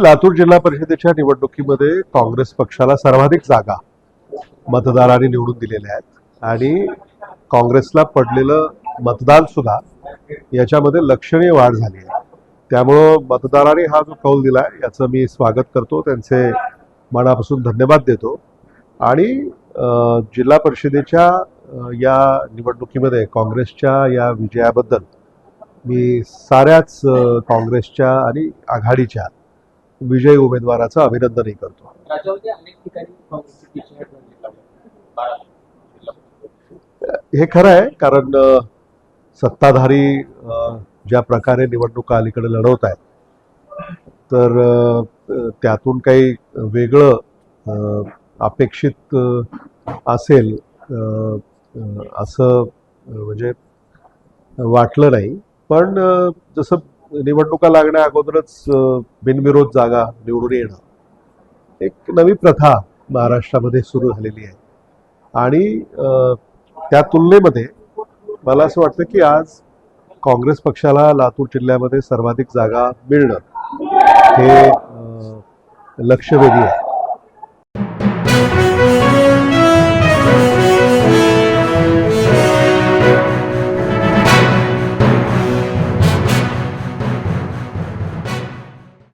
लातूर जिल्हा परिषदेच्या निवडणुकीमध्ये काँग्रेस पक्षाला सर्वाधिक जागा मतदारांनी निवडून दिलेल्या आहेत आणि काँग्रेसला पडलेलं मतदान सुद्धा याच्यामध्ये लक्षणीय वाढ झाली आहे. त्यामुळं मतदारांनी हा जो कौल दिला याचं मी स्वागत करतो, त्यांचे मनापासून धन्यवाद देतो. आणि जिल्हा परिषदेच्या या निवडणुकीमध्ये काँग्रेसच्या या विजयाबद्दल मी साऱ्याच काँग्रेसच्या आणि आघाडीच्या विजयी उमेदवाराचं अभिनंदनही करतो. हे खरं आहे, कारण सत्ताधारी ज्या प्रकारे निवडणुका अलीकडे लढवत आहेत तर त्यातून काही वेगळं अपेक्षित असेल असं म्हणजे वाटलं नाही. पण जसं निवडणुका लागण्या अगोदरच बिनविरोध जागा निवडून येणं एक नवी प्रथा महाराष्ट्रामध्ये सुरू झालेली आहे. आणि त्या तुलनेमध्ये मला असं वाटतं की आज काँग्रेस पक्षाला लातूर जिल्ह्यामध्ये सर्वाधिक जागा मिळणं हे लक्षवेधी आहे.